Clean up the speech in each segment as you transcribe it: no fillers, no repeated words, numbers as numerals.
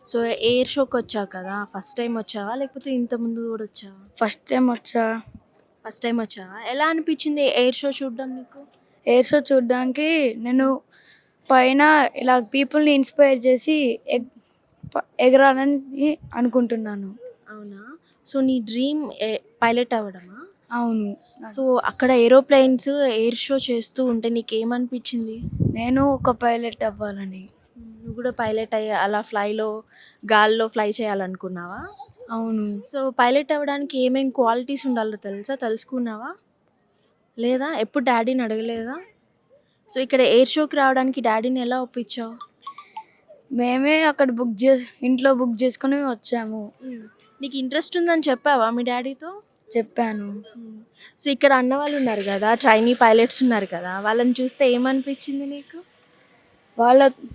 So, air షోకి వచ్చావు కదా! ఫస్ట్ టైమ్ వచ్చావా? లేకపోతే ఇంతకుముందు కూడా వచ్చావా? ఫస్ట్ టైం వచ్చా. ఫస్ట్ టైమ్ వచ్చావా? ఎలా అనిపించింది ఎయిర్ షో చూడడం నీకు? ఎయిర్ షో చూడడానికి నేను పైన ఇలా పీపుల్ని ఇన్స్పైర్ చేసి ఎగరాలని అనుకుంటున్నాను. అవునా? సో, నీ డ్రీమ్ పైలట్ అవ్వడమా? అవును. సో, అక్కడ ఏరోప్లేన్స్ ఎయిర్ షో చేస్తూ ఉంటే నీకేమనిపించింది? నేను ఒక పైలట్ అవ్వాలని. నువ్వు కూడా పైలట్ అయ్యి అలా గాల్లో ఫ్లై చేయాలనుకున్నావా? అవును. సో, పైలట్ అవ్వడానికి ఏమేం క్వాలిటీస్ ఉండాలో తెలుసుకున్నావా? లేదా? ఎప్పుడు డ్యాడీని అడగలేదా? సో, ఇక్కడ ఎయిర్ షోకి రావడానికి డ్యాడీని ఎలా ఒప్పించావు? మేమే అక్కడ ఇంట్లో బుక్ చేసుకొని వచ్చాము. నీకు ఇంట్రెస్ట్ ఉందని చెప్పావా మీ డ్యాడీతో? చెప్పాను. సో, ఇక్కడ అన్నవాళ్ళు ఉన్నారు కదా, ట్రైనీ పైలట్స్ ఉన్నారు కదా, వాళ్ళని చూస్తే ఏమనిపించింది నీకు?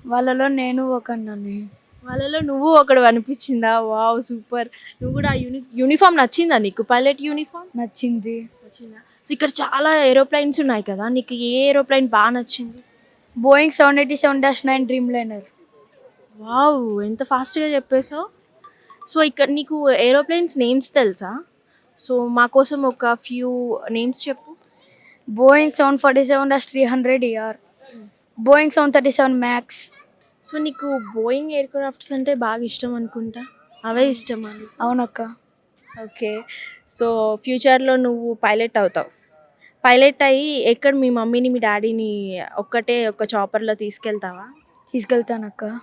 వాళ్ళలో నేను ఒకడిని. వాళ్ళలో నువ్వు ఒకడు అనిపించిందా? Wow, super. నువ్వు కూడా యూనిఫామ్ నచ్చిందా నీకు? పైలట్ యూనిఫామ్ నచ్చింది. నచ్చిందా? సో, ఇక్కడ చాలా ఏరోప్లైన్స్ ఉన్నాయి కదా, నీకు ఏ ఏరోప్లైన్ బాగా నచ్చింది? Boeing 787-9 dream liner. వావ్, ఎంత ఫాస్ట్గా చెప్పేసావు. సో, ఇక్కడ నీకు ఏరోప్లేన్స్ నేమ్స్ తెలుసా? సో, మా కోసం ఒక ఫ్యూ నేమ్స్ చెప్పు. Boeing 747-300ER, Boeing 737 max. So, నీకు బోయింగ్ ఎయిర్ క్రాఫ్ట్స్ అంటే బాగా ఇష్టం అనుకుంటా. అవే ఇష్టమా? అవునక్క. ఓకే. సో, ఫ్యూచర్లో నువ్వు పైలట్ అవుతావు. పైలట్ అయ్యి ఎక్కడ మీ మమ్మీని మీ డాడీని ఒక చాపర్లో తీసుకెళ్తావా? తీసుకెళ్తానక్క.